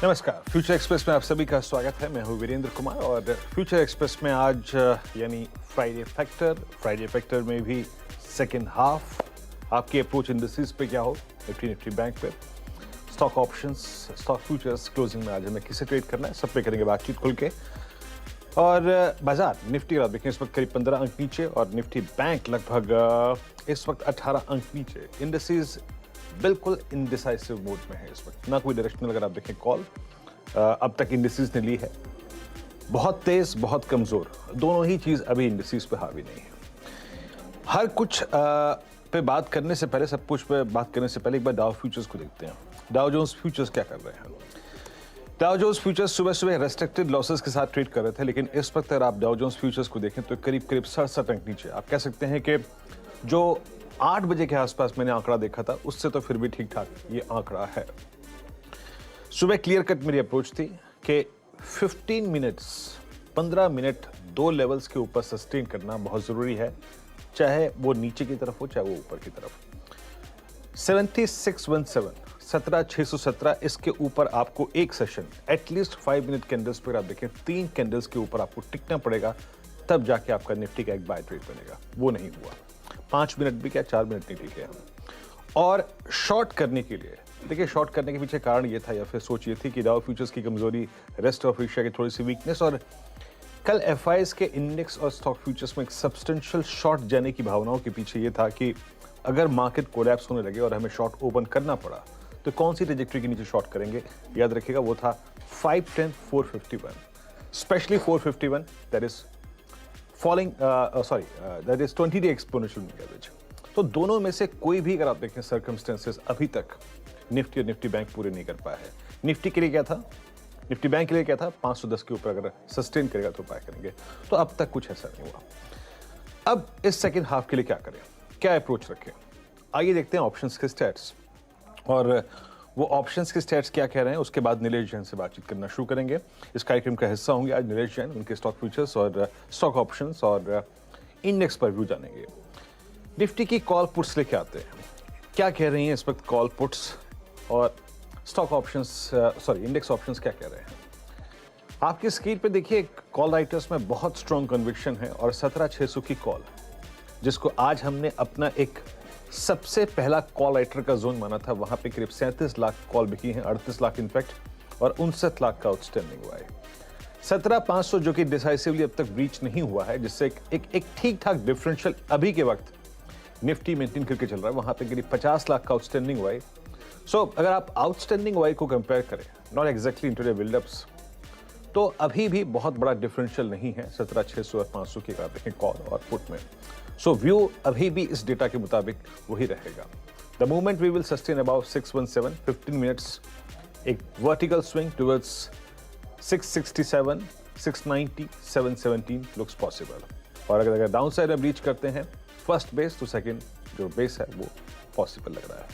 नमस्कार, future express में आप सभी का स्वागत है। मैं हूं वीरेंद्र कुमार और फ्यूचर एक्सप्रेस में आज यानी फ्राइडे फैक्टर में भी सेकेंड हाफ आपकी अप्रोच इंडस्ट्रीज पे क्या हो, निफ्टी बैंक पे, stock options, stock futures closing में आज हमें किसे ट्रेड करना है, सब पे करेंगे बातचीत खुल के। और बाजार निफ्टी आप देखें इस वक्त करीब 15 अंक नीचे और निफ्टी बैंक लगभग इस वक्त 18 अंक नीचे। इंडस्ट्रीज बिल्कुल इनडिसाइसिव मोड में है इस वक्त, ना कोई डायरेक्शनल अगर आप देखें कॉल अब तक इंडस्ट्रीज ने ली है, बहुत तेज बहुत कमजोर, दोनों ही चीज अभी इंडस्ट्रीज पे हावी नहीं है। हर कुछ पे बात करने से पहले, सब कुछ पे बात करने से पहले एक बार डाउ फ्यूचर्स को देखते हैं। डाउ जोन्स फ्यूचर्स क्या कर रहे हैं? डाउ जोन्स फ्यूचर्स सुबह सुबह रेस्ट्रिक्टेड लॉसेस के साथ ट्रेड कर रहे थे, लेकिन इस वक्त अगर आप डाउ जोन्स फ्यूचर्स को देखें तो करीब 67 अंक नीचे। आप कह सकते हैं कि जो 8 बजे के आसपास मैंने आंकड़ा देखा था उससे तो फिर भी ठीक ठाक ये आंकड़ा है। सुबह क्लियर कट मेरी अप्रोच थी कि 15 मिनट दो लेवल्स के ऊपर सस्टेन करना बहुत जरूरी है, चाहे वो नीचे की तरफ हो चाहे वो ऊपर की तरफ। 17,617 इसके ऊपर आपको एक सेशन एटलीस्ट 5 मिनट कैंडल्स पर आप देखें 3 कैंडल्स के ऊपर आपको टिकना पड़ेगा, तब जाके आपका निफ्टी का एक बाय ट्रेड बनेगा। वो नहीं हुआ, 5 मिनट भी क्या 4 मिनट नहीं टिके। और शॉर्ट करने के लिए देखिए, शॉर्ट करने के पीछे कारण ये था या फिर सोच ये थी कि डाउ फ्यूचर्स की कमजोरी, रेस्ट ऑफ एशिया की थोड़ी सी वीकनेस, और कल एफआईएस के इंडेक्स और स्टॉक फ्यूचर्स में एक सब्सटेंशियल शॉर्ट जाने की भावनाओं के पीछे ये था कि अगर मार्केट कोलैप्स होने लगे और हमें शॉर्ट ओपन करना पड़ा तो कौन सी ट्रेजेक्टरी के नीचे शॉर्ट करेंगे। याद रखिएगा वो था 510 451, specially 451 that is falling that is 20-day exponential average. तो दोनों में से कोई भी अगर आप देखें सर्कमस्टेंसेस अभी तक निफ्टी और निफ्टी बैंक पूरे नहीं कर पाया है। निफ्टी के लिए क्या था, निफ्टी बैंक के लिए क्या था, 510 के ऊपर अगर सस्टेन करेगा तो बाय करेंगे, तो अब तक कुछ ऐसा नहीं हुआ। अब इस सेकेंड हाफ के लिए क्या करें, क्या अप्रोच रखें, आइए देखते हैं ऑप्शंस के स्टैट्स। और वो ऑप्शंस के स्टैट्स क्या कह रहे हैं, उसके बाद नीलेश जैन से बातचीत करना शुरू करेंगे। इस कार्यक्रम का हिस्सा होंगे आज नीलेश जैन, उनके स्टॉक फ्यूचर्स और स्टॉक ऑप्शंस और इंडेक्स पर व्यू जानेंगे। निफ्टी की कॉल पुट्स लेके आते हैं, क्या कह रही हैं इस वक्त कॉल पुट्स, और स्टॉक ऑप्शंस इंडेक्स ऑप्शंस क्या कह रहे हैं। आपकी स्क्रीन पे देखिए कॉल राइटर्स में बहुत स्ट्रॉन्ग कन्विक्शन है और 17,600 की कॉल, जिसको आज हमने अपना एक सबसे पहला कॉल राइटर का जोन माना था, वहां पे करीब 37 लाख कॉल बिकी हैं, 38 लाख इनफैक्ट, और 59 लाख का आउटस्टैंडिंग हुआ है। 17,500 जो कि डिसाइसिवली अब तक ब्रीच नहीं हुआ है, जिससे एक ठीक ठाक डिफरेंशियल अभी के वक्त निफ्टी मेंटेन करके चल रहा है। वहां पे करीब 50 लाख का आउटस्टैंडिंग हुआ है। सो अगर आप आउटस्टैंडिंग वाई को कंपेयर करें, नॉट एग्जैक्टली इंटरडे बिल्डअप्स, तो अभी भी बहुत बड़ा डिफरेंशियल नहीं है 17,600 और 500 की अगर देखें कॉल और पुट में। सो व्यू अभी भी इस डेटा के मुताबिक वही रहेगा। The movement we will sustain about 617, 15 minutes एक vertical swing towards 667, 690, 717 looks possible. और अगर डाउन साइड में ब्रीच करते हैं फर्स्ट बेस तो सेकंड जो बेस है वो पॉसिबल लग रहा है।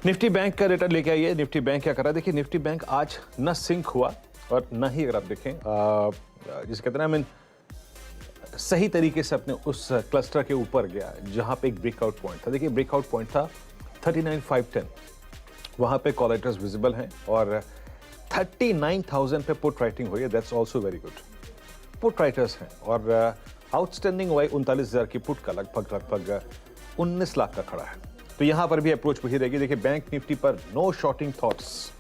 निफ्टी बैंक का डेटा लेके आइए। निफ्टी बैंक क्या कर रहा है, देखिए निफ्टी बैंक आज न सिंक हुआ और न ही अगर आप देखें जिसे कहते हैं ना सही तरीके से अपने उस क्लस्टर के ऊपर गया जहां पे एक ब्रेकआउट पॉइंट था। देखिए ब्रेकआउट पॉइंट था 39,510, वहां पे कॉल राइटर्स विजिबल हैं और 39,000 पे पुट राइटिंग हुई है, that's also very good. Put writers हैं और आउटस्टैंडिंग हुआ 39,000 की पुट का लगभग 19 लाख का खड़ा है। तो यहां पर भी अप्रोच वही रहेगी। देखिए बैंक निफ्टी पर no shorting thoughts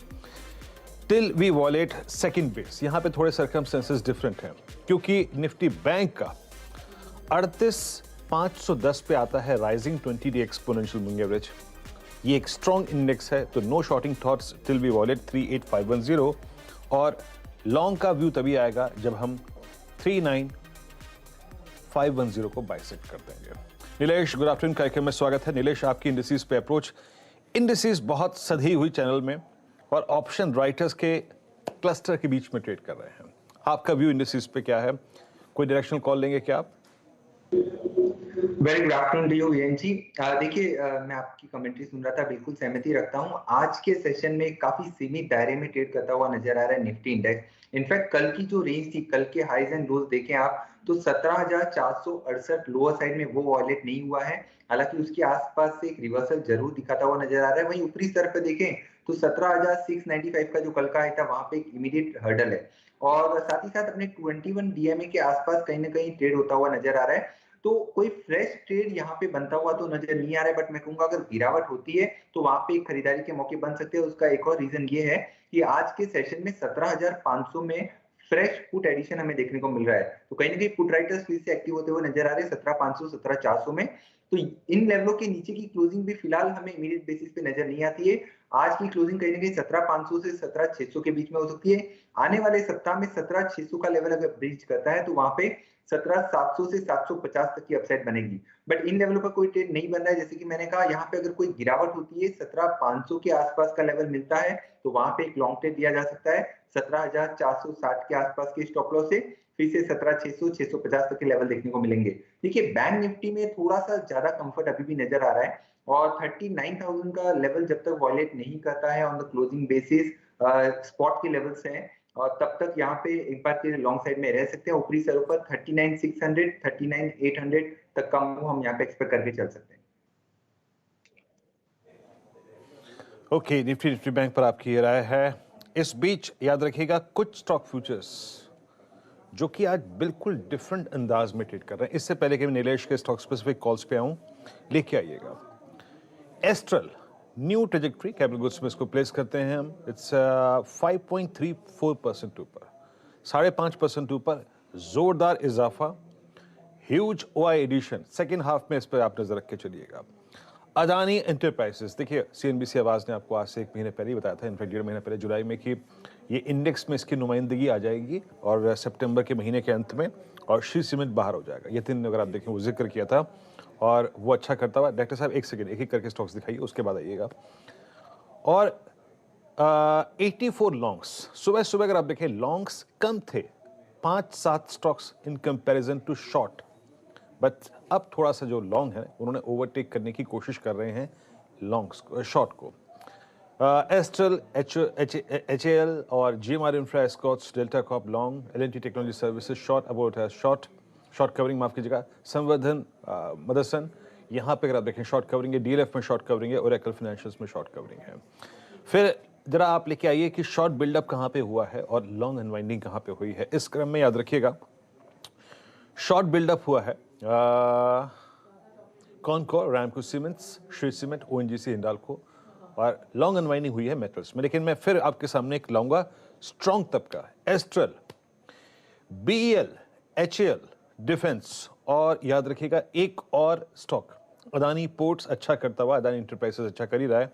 till we violate second base. यहां पे थोड़े सर्कमस्टेंसेस डिफरेंट हैं क्योंकि निफ्टी बैंक का 38,510 पे आता है rising 20-day exponential moving average. ये एक स्ट्रॉन्ग इंडेक्स है, तो no shorting thoughts till we violate 38,510, और लॉन्ग का व्यू तभी आएगा जब हम 39,510 को बाइसेक्ट कर देंगे। नीलेश, गुड आफ्टरनून, कार्यक्रम में स्वागत है। नीलेश, आपकी इंडिसेस पे अप्रोच, इंडिसेस बहुत सधी हुई चैनल में और ऑप्शन राइटर्स के क्लस्टर के बीच में ट्रेड कर रहे हैं, आपका व्यू इंडिसेस पे क्या है, कोई डायरेक्शनल कॉल लेंगे क्या आप? Very good afternoon to you VN ji. देखिए मैं आपकी कमेंट्री सुन रहा था, बिल्कुल सहमति रखता हूं। आज के सेशन में काफी सीमित दायरे में ट्रेड करता हुआ नजर आ रहा है निफ्टी इंडेक्स। इनफैक्ट कल की जो रेंज थी, कल के हाईज एंड लोज देखें आप तो 17,468 लोअर साइड में वो वॉयलेट नहीं हुआ है। हालांकि उसके आसपास से एक रिवर्सल जरूर दिखाता हुआ नजर आ रहा है। वहीं ऊपरी स्तर पर देखें तो 17,695 का जो कल का हाई था वहां पे एक इमीडिएट हर्डल है, और साथ ही साथ अपने 21 डीएमए के आसपास कहीं ना कहीं ट्रेड होता हुआ नजर आ रहा है। तो कोई फ्रेश ट्रेड यहाँ पे बनता हुआ तो नजर नहीं आ रहा है, बट मैं कहूंगा अगर गिरावट होती है तो वहां पे एक खरीदारी के मौके बन सकते हैं। उसका एक और रीजन ये है कि आज के सेशन में 17,500 में फ्रेश पुट एडिशन हमें देखने को मिल रहा है। तो कहीं ना कहीं पुट राइटर्स फिर से एक्टिव होते हुए नजर आ रहे हैं 17,500 17,400 में। तो इन लेवलों के नीचे की क्लोजिंग भी फिलहाल हमें इमीडिएट बेसिस पे नजर नहीं आती है। आज की क्लोजिंग कहीं ना कहीं 17,500 से 17,600 के बीच में हो सकती है। आने वाले सप्ताह में 17,600 का लेवल अगर ब्रीच करता है तो वहां पे 17,700 से 750 तक की अपसाइड बनेगी। बट इन लेवलों पर कोई ट्रेड नहीं बन रहा है। जैसे कि मैंने कहा, यहाँ पे अगर कोई गिरावट होती है, 17,500 के आसपास का लेवल मिलता है तो वहां पे एक लॉन्ग ट्रेड दिया जा सकता है 17,460 के आसपास के स्टॉप लॉस से। फिर से 17,600 650 तक के लेवल देखने को मिलेंगे। देखिए, बैंक निफ्टी में थोड़ा सा ज्यादा कंफर्ट अभी भी नजर आ रहा है, और 39,000 का लेवल जब तक वॉयलेट नहीं करता है on the closing basis, spot के लेवल्स हैं, और तब तक यहाँ पे एक बार के लॉन्ग साइड में रह सकते हैं। ऊपरी सरों पर 39,600 39,800 तक का मूव हम यहाँ पे एक्सपेक्ट करके चल सकते हैं। ओके, निफ्टी बैंक पर आपकी ये राय है। इस बीच याद रखिएगा कुछ स्टॉक फ्यूचर्स जो कि आज बिल्कुल डिफरेंट अंदाज में ट्रेड कर रहे हैं। इससे पहले कि मैं नीलेश के स्टॉक स्पेसिफिक कॉल्स पे आऊं, लेके आइएगा astral new trajectory capital goods में इसको प्लेस करते हैं हम। इट्स 5.34% ऊपर, 5.5% ऊपर, जोरदार इजाफा, huge OI addition second half में। इस पर आप नजर रख के चलिएगा। अदानी एंटरप्राइजेस, देखिए सीएनबीसी आवाज ने आपको आज से 1 महीने पहले ही बताया था, इनफैक्ट 1.5 महीने पहले जुलाई में, कि ये इंडेक्स में इसकी नुमाइंदगी आ जाएगी और सितंबर के महीने के अंत में, और श्री सीमेंट बाहर हो जाएगा। ये 3 अगर आप देखें वो जिक्र किया था और वो अच्छा करता हुआ। डॉक्टर साहब एक सेकेंड, एक करके स्टॉक्स दिखाइए, उसके बाद आइएगा। और 84 लॉन्ग्स, सुबह सुबह अगर आप देखें लॉन्ग्स कम थे, 5-7 stocks in comparison to short, but अब थोड़ा सा जो लॉन्ग है उन्होंने ओवरटेक करने की कोशिश कर रहे हैं लॉन्ग्स शॉर्ट को। एस्ट्रल, HAL और GMR infra, Escorts, delta Corp long, L&T technology services short, about है शॉर्ट कवरिंग, माफ कीजिएगा, संवर्धन मदरसन, यहाँ पे अगर आप देखें शॉर्ट कवरिंग है, DLF में शॉर्ट कवरिंग है, ओरेकल फाइनेंशियल्स में शॉर्ट कवरिंग है। फिर जरा आप लेके आइए कि शॉर्ट बिल्डअप कहाँ पे हुआ है और लॉन्ग अनवाइंडिंग कहाँ पे हुई है। इस क्रम में याद रखिएगा शॉर्ट बिल्डअप हुआ है Concor, Ramco cements, Shri cement, ONGC Hindalco, और लॉन्ग अनवाइंडिंग हुई है मेटल्स में। लेकिन मैं फिर आपके सामने एक लाऊंगा स्ट्रॉन्ग तबका, एस्ट्रल, BEL, HAL, डिफेंस, और याद रखिएगा एक और स्टॉक अदानी पोर्ट्स अच्छा करता हुआ, अदानी इंटरप्राइजेस अच्छा कर ही रहा है।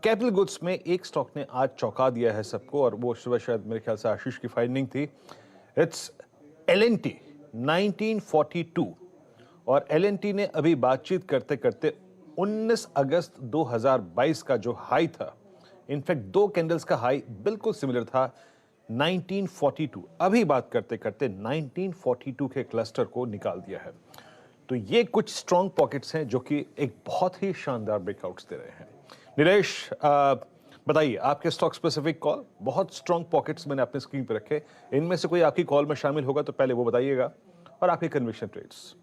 कैपिटल गुड्स में एक स्टॉक ने आज चौंका दिया है सबको, और वो सुबह शायद मेरे ख्याल से आशीष की फाइंडिंग थी। इट्स L&T 1942, और L&T ने अभी बातचीत करते करते 19 अगस्त 2022 का जो हाई था, इनफैक्ट 2 कैंडल्स का हाई बिल्कुल सिमिलर था 1942, अभी बात करते करते 1942 के क्लस्टर को निकाल दिया है। तो ये कुछ स्ट्रॉन्ग पॉकेट्स हैं जो कि एक बहुत ही शानदार ब्रेकआउट्स दे रहे हैं। नीलेश, बताइए आपके स्टॉक स्पेसिफिक कॉल, बहुत स्ट्रॉन्ग पॉकेट्स मैंने अपने स्क्रीन पर रखे, इनमें से कोई आपकी कॉल में शामिल होगा तो पहले वो बताइएगा, और आपके कन्विक्शन ट्रेड्स।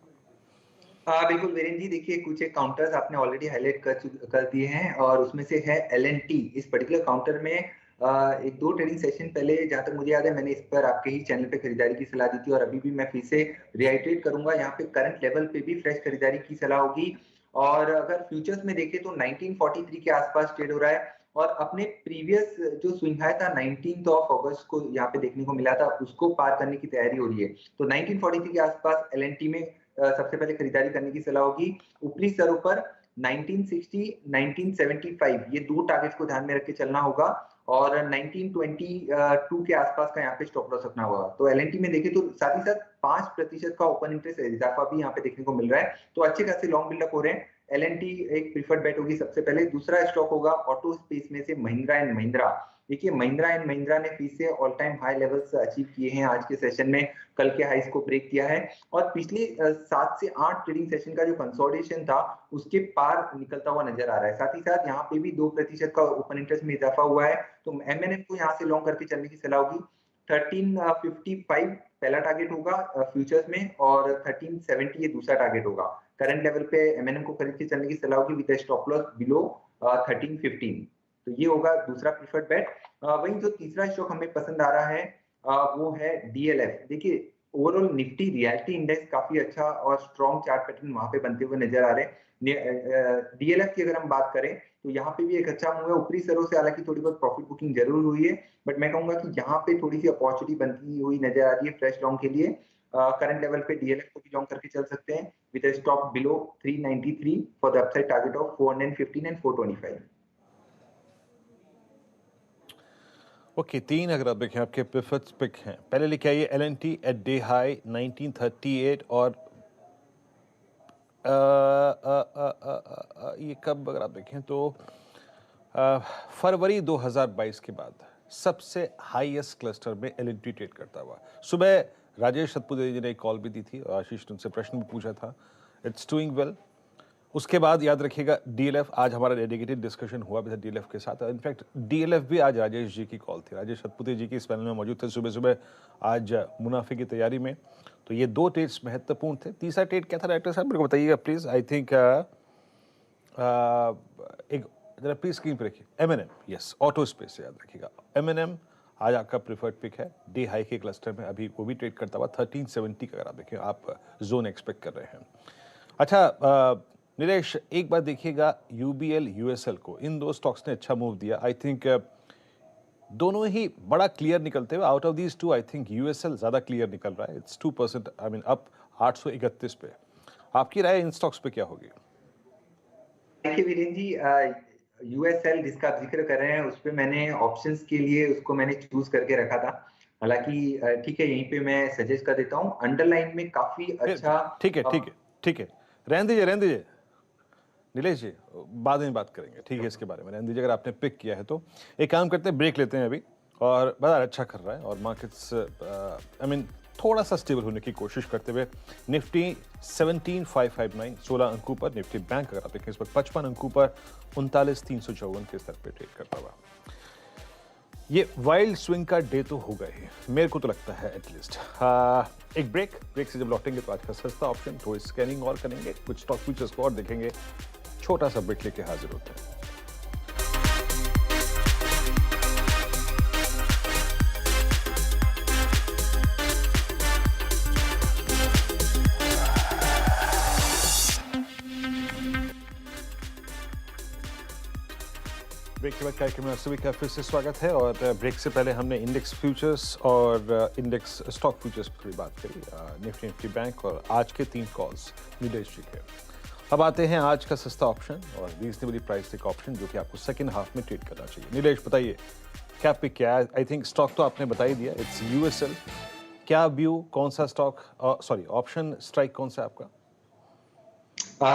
बिल्कुल वीरेंद्र जी, देखिए कुछ एक काउंटर्स आपने ऑलरेडी हाईलाइट कर दिए हैं, और उसमें से है L&T। इस पर्टिकुलर काउंटर में एक 2 ट्रेडिंग सेशन पहले, जहां तक मुझे याद है, मैंने इस पर आपके ही चैनल पे खरीदारी की सलाह दी थी, और अभी भी मैं फिर से रिआइटरेट करूंगा, यहाँ पे करंट लेवल पे भी फ्रेश खरीदारी की सलाह होगी। और अगर फ्यूचर्स में देखें तो 1943 के आसपास ट्रेड हो रहा है, और अपने प्रीवियस जो स्विंग हाई था 19 अगस्त को यहाँ पे देखने को मिला था, उसको पार करने की तैयारी हो रही है। तो 1943 के आसपास L&T में सबसे पहले खरीदारी करने की सलाह होगी। ऊपरी स्तरों पर 1960 1975 ये 2 टारगेट्स को ध्यान में रख के चलना होगा, और 1922 के आसपास का यहाँ पे स्टॉप लॉस रखना होगा। तो L&T में देखें तो साथ ही साथ 5% का ओपन इंटरेस्ट इजाफा भी यहाँ पे देखने को मिल रहा है, तो अच्छे खासे लॉन्ग बिल्डअप हो रहे हैं। L&T एक प्रीफर्ड बेट होगी सबसे पहले। दूसरा स्टॉक होगा ऑटो स्पेस में से महिंद्रा एंड महिंद्रा। देखिए, महिंद्रा एंड महिंद्रा ने फिर से all time high levels achieve किए हैं आज के सेशन में, कल के हाईस को ब्रेक किया है, और पिछले 7 से 8 ट्रेडिंग सेशन का जो कंसोलिडेशन था उसके पार निकलता हुआ नजर आ रहा है। साथ ही साथ यहाँ पे भी 2% का ओपन इंटरेस्ट में इजाफा हुआ है, तो MNF को यहाँ से लॉन्ग करके चलने की सलाह होगी। 1355 पहला टारगेट होगा फ्यूचर्स में, और 1370 ये दूसरा टारगेट होगा। करंट लेवल पे एमएनएम को खरीद के चलने की सलाह होगी विद स्टॉप लॉस बिलो 1315। तो ये होगा दूसरा प्रीफर्ड बेट। वहीं जो तीसरा स्टॉक हमें पसंद आ रहा है वो है डीएलएफ। देखिए ओवरऑल निफ्टी रियलिटी इंडेक्स काफी अच्छा और स्ट्रॉन्ग चार्ट पैटर्न वहां पे बनते हुए नजर आ रहे हैं। डीएलएफ की अगर हम बात करें तो यहाँ पे भी एक अच्छा मूव है ऊपरी सरों से, हालांकि थोड़ी बहुत प्रॉफिट बुकिंग जरूर हुई है, बट मैं कहूंगा कि यहाँ पे थोड़ी सी अपॉर्चुनिटी बनती हुई नजर आ रही है फ्रेश लॉन्ग के लिए। करंट लेवल पे डीएलएफ को भी लॉन्ग करके चल सकते हैं with stop below 393 for the upside target of 415 and 425। Okay, तीन अगर आप देखें आपके प्रेफर्ड पिक हैं, पहले लिखे आइए एलएनटी एट डे हाई 1938 और ये कब अगर आप देखें तो फरवरी 2022 के बाद सबसे हाईएस्ट क्लस्टर में एलएनटी ट्रेड करता हुआ। सुबह राजेश सतपुते जी ने एक कॉल भी दी थी और आशीष ने उनसे प्रश्न भी पूछा था। It's doing well. उसके बाद याद रखिएगा डीएलएफ, आज हमारा डेडिकेटेड डिस्कशन हुआ भी था डीएलएफ के साथ। इनफैक्ट डीएलएफ भी आज राजेश जी की कॉल थी, राजेश सतपुते जी की इस पैनल में मौजूद थे सुबह सुबह आज मुनाफे की तैयारी में। तो ये दो ट्रेड्स महत्वपूर्ण थे। तीसरा ट्रेड क्या था डायरेक्टर साहब, मेरे को बताइएगा प्लीज। आई थिंक एक जरा प्लीज स्क्रीन पर रखिए, एमएनएम, यस ऑटो स्पेस से याद रखिएगा। एमएनएम आज आपका प्रीफर्ड पिक है, डे हाई के क्लस्टर में अभी वो भी ट्रेड करता हुआ 1370 का अगर आप देखें आप जोन एक्सपेक्ट कर रहे हैं। अच्छा नीलेश, एक बात देखिएगा यूबीएल यूएसएल को, इन दो स्टॉक्स ने अच्छा मूव दिया। आई थिंक दोनों ही बड़ा क्लियर निकलते हुए, out of these two I think USL ज्यादा क्लियर निकल रहा है। इट्स 2% आई मीन अप 831 पे। आपकी राय इन स्टॉक्स पे क्या होगी? देखिए वीरेंद्र जी, यूएसएल जिसका आप जिक्र कर रहे हैं उस पे मैंने ऑप्शंस के लिए उसको मैंने चूज करके रखा था। हालांकि ठीक है, यहीं पे मैं सजेस्ट कर देता हूँ, अंडरलाइन में काफी अच्छा। ठीक है ठीक है ठीक है, रहने दीजिए नीलेश जी, बाद में बात करेंगे, ठीक है, इसके बारे में रहने दीजिए। अगर आपने पिक किया है तो एक काम करते हैं, ब्रेक लेते हैं अभी। और बाजार अच्छा कर रहा है और मार्केट्स आई मीन थोड़ा सा स्टेबल होने की कोशिश करते हुए निफ्टी 17,559 16 अंकों पर, निफ्टी बैंक अगर आप देखें इस वक्त 55 अंकों पर 39,354 के स्तर पर ट्रेड करता हुआ। ये वाइल्ड स्विंग का डे तो होगा ही, मेरे को तो लगता है एटलीस्ट। एक ब्रेक से जब लौटेंगे तो आज का सस्ता ऑप्शन थोड़ी स्कैनिंग और करेंगे, कुछ स्टॉक फ्यूचर्स को और देखेंगे। छोटा सा ब्रेक लेके हाजिर होते हैं। ब्रेक के बाद कार्यक्रम में आप सभी का फिर से स्वागत है। और ब्रेक से पहले हमने इंडेक्स फ्यूचर्स और इंडेक्स स्टॉक फ्यूचर्स पर भी बात करी, निफ्टी बैंक और आज के 3 कॉल्स नीलेश जी के। अब आते हैं आज का सस्ता ऑप्शन और रीजनेबली प्राइस एक ऑप्शन जो कि आपको सेकंड हाफ में ट्रेड करना चाहिए। नीलेश बताइए क्या पिक किया है? आई थिंक स्टॉक तो आपने बता ही दिया, इट्स यूएसएल। क्या व्यू, कौन सा स्टॉक, सॉरी ऑप्शन स्ट्राइक कौन सा आपका?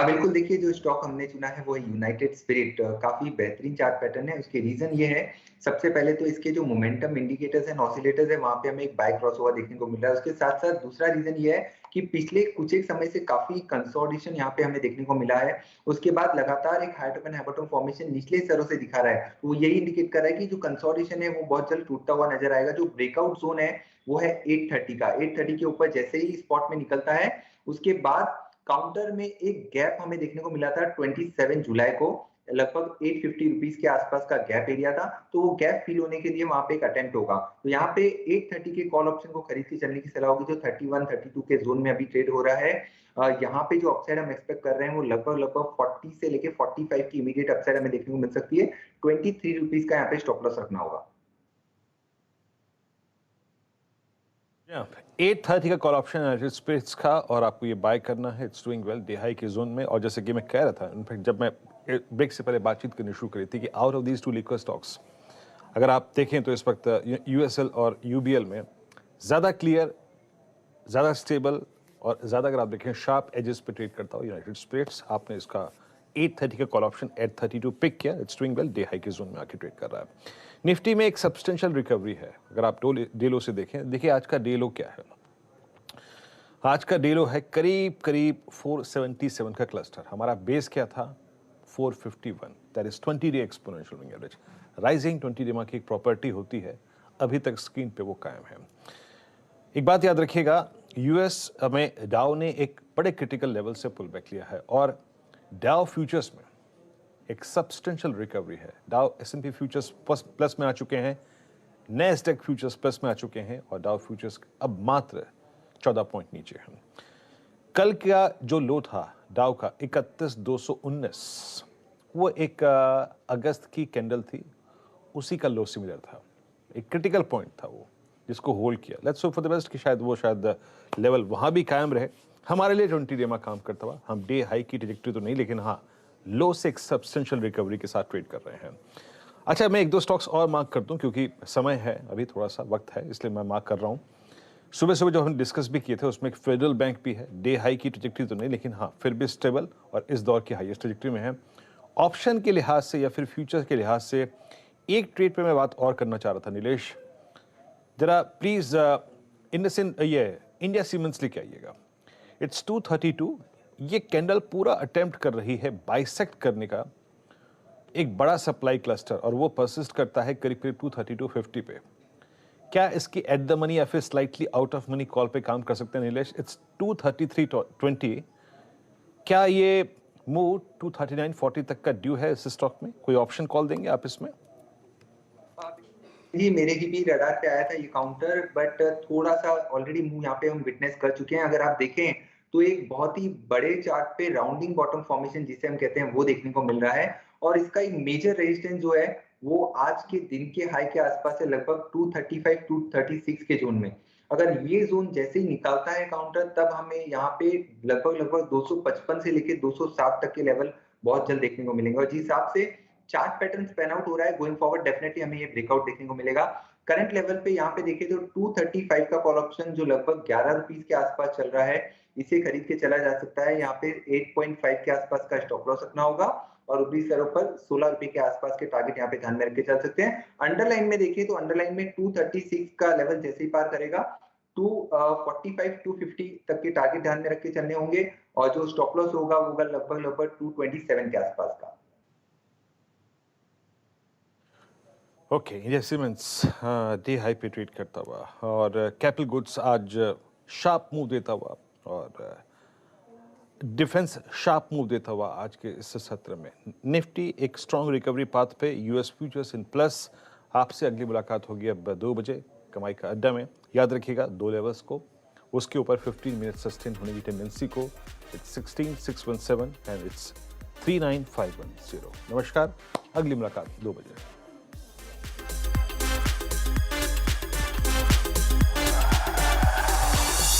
बिल्कुल, देखिए जो स्टॉक हमने चुना है वो है यूनाइटेड स्पिरिट। काफी बेहतरीन चार्ट पैटर्न है। उसके रीजन ये है, सबसे पहले तो इसके जो मोमेंटम इंडिकेटर्स एंड ऑसिलेटर्स है वहां पे हमें एक बाय क्रॉसओवर देखने को मिल रहा है। उसके साथ साथ दूसरा रीजन ये है कि पिछले कुछ एक समय से काफी कंसोलिडेशन यहाँ पे हमें देखने को मिला है। उसके बाद लगातार एक high top and high bottom formation निचले स्तरों से दिखा रहा है, वो यही इंडिकेट कर रहा है कि जो कंसोलिडेशन है वो बहुत जल्द टूटता हुआ नजर आएगा। जो ब्रेकआउट जोन है वो है 830 का। 830 के ऊपर जैसे ही स्पॉट में निकलता है उसके बाद काउंटर में एक गैप हमें देखने को मिला था 27 जुलाई को, लगभग 850 रुपीस के आसपास का गैप एरिया था। तो वो गैप फिल होने के लिए वहां पे एक अटेम्प्ट होगा। तो यहाँ पे 830 के कॉल ऑप्शन को खरीद के चलने की सलाह होगी, जो 31 32 के जोन में अभी ट्रेड हो रहा है। यहाँ पे जो अपसाइड हम एक्सपेक्ट कर रहे हैं वो लगभग 40 से लेके 45 की इमीडिएट अपसाइड हमें देखने को मिल सकती है। 23 रुपीस का यहाँ पे स्टॉप लॉस रखना होगा। 830 का कॉल ऑप्शन यूनाइटेड स्पिरिट्स का और आपको ये बाय करना है। It's doing well, day high के जोन में। और जैसे कि मैं कह रहा था, इनफैक्ट जब मैं ब्रेक से पहले बातचीत करनी शुरू करी थी कि out of these 2 liquid stocks अगर आप देखें तो इस वक्त यूएसएल और यूबीएल में ज़्यादा क्लियर, ज़्यादा स्टेबल और ज़्यादा अगर आप देखें शार्प एजेस पे ट्रेड करता हो यूनाइटेड स्पिरिट्स। आपने इसका 830 का कॉल ऑप्शन 832 पिक किया। It's doing well, day high के जोन में आके ट्रेड कर रहा है। निफ्टी में एक सब्सटेंशियल रिकवरी है अगर आप डे लो से देखें। देखिए आज का डे लो क्या है, आज का डे लो है करीब 477 का क्लस्टर। हमारा बेस क्या था 451, that is 20 day exponential moving average. Rising 20 day की एक प्रॉपर्टी होती है, अभी तक स्क्रीन पे वो कायम है। एक बात याद रखिएगा, यूएस में डाउ ने एक बड़े क्रिटिकल लेवल से पुल बैक लिया है और डाउ फ्यूचर्स में एक सब्सटेंशियल रिकवरी है। डाउ एस&पी फ्यूचर्स प्लस में आ चुके हैं, नैस्डैक फ्यूचर्स प्लस में आ चुके हैं और डाउ फ्यूचर्स अब मात्र 14 पॉइंट नीचे हैं। कल का जो लो था डाउ का 31,219, वो एक अगस्त की कैंडल थी, उसी का लो सिमिलर था। एक क्रिटिकल पॉइंट था वो, जिसको होल्ड किया। Let's hope for the best कि शायद लेवल वहां भी कायम रहे। हमारे लिए 20 डे में काम करता हुआ, हम डे हाई की ट्रैजेक्टरी तो नहीं, लेकिन हाँ लो से एक सब्सटेंशियल रिकवरी के साथ ट्रेड कर रहे हैं। अच्छा, मैं एक दो स्टॉक्स और मार्क कर दूं क्योंकि समय है, अभी थोड़ा सा वक्त है, इसलिए मैं मार्क कर रहा हूं। सुबह सुबह जो हम डिस्कस भी किए थे उसमें एक फेडरल बैंक भी है, डे हाई की ट्रैजेक्टरी तो नहीं, लेकिन हाँ फिर भी स्टेबल और इस दौर की हाईएस्ट ट्रैजेक्टरी में है। ऑप्शन के लिहाज से या फिर फ्यूचर के लिहाज से एक ट्रेड पे मैं बात और करना चाह रहा था नीलेश, जरा प्लीज ये इंडिया सीमेंट्स लेके आइएगा। इट्स 232, ये कैंडल पूरा अटेम्प्ट कर रही है बाइसेक्ट करने का एक बड़ा सप्लाई क्लस्टर और वो परसिस्ट करता है करीब करीब 232.50 पे। क्या इसकी एट द मनी या फिर slightly out of money call पे काम कर सकते हैं नीलेश? इट्स 233.20, क्या ये मूव 239.40 तक का ड्यू है इस स्टॉक में? कोई ऑप्शन कॉल देंगे आप इसमें? जी, मेरे भी रडार पे आया था ये काउंटर, बट थोड़ा सा ऑलरेडी मूव यहाँ पे हम विटनेस कर चुके हैं। अगर आप देखें तो एक बहुत ही बड़े चार्ट पे राउंडिंग बॉटम फॉर्मेशन जिसे हम कहते हैं वो देखने को मिल रहा है और इसका एक मेजर रेजिस्टेंस जो है वो आज के दिन के हाई के आसपास है, लगभग 235 236 के जोन में। अगर ये जोन जैसे ही निकालता है काउंटर, तब हमें यहाँ पे लगभग 255 से लेकर 260 तक के लेवल बहुत जल्द देखने को मिलेंगे और जिस हिसाब से चार्ट पैटर्न पैन आउट हो रहा है गोइंग फॉरवर्ड, डेफिनेटली हमें ये ब्रेकआउट देखने को मिलेगा। करंट लेवल पे यहाँ पे देखें तो 235 का कॉल ऑप्शन जो लगभग 11 रुपीस के आसपास चल रहा है, इसे खरीद के चला जा सकता है। यहाँ पे 8.5 के आसपास का स्टॉप लॉस रखना होगा और ऊपरी स्तरों पर 16 रुपए के आसपास के टारगेट यहाँ पे ध्यान में रख के चल सकते हैं। अंडरलाइन में देखिए तो अंडरलाइन में 236 का लेवल जैसे ही पार करेगा 245 250 तक के टारगेट ध्यान में रख के चलने होंगे और जो स्टॉप लॉस होगा वो लगभग 227 के आसपास का। Okay, India cements day high पे ट्रेड करता हुआ और कैपिटल गुड्स आज शार्प मूव देता हुआ और डिफेंस शार्प मूव देता हुआ आज के इस सत्र में। निफ्टी एक स्ट्रॉन्ग रिकवरी पाथ पे, यूएस फ्यूचर्स इन प्लस। आपसे अगली मुलाकात होगी अब 2 बजे कमाई का अड्डा में। याद रखिएगा 2 लेवल्स को, उसके ऊपर 15 मिनट सस्टेन होने की टेंडेंसी को। It's 16617 and it's 39510। नमस्कार, अगली मुलाकात 2 बजे।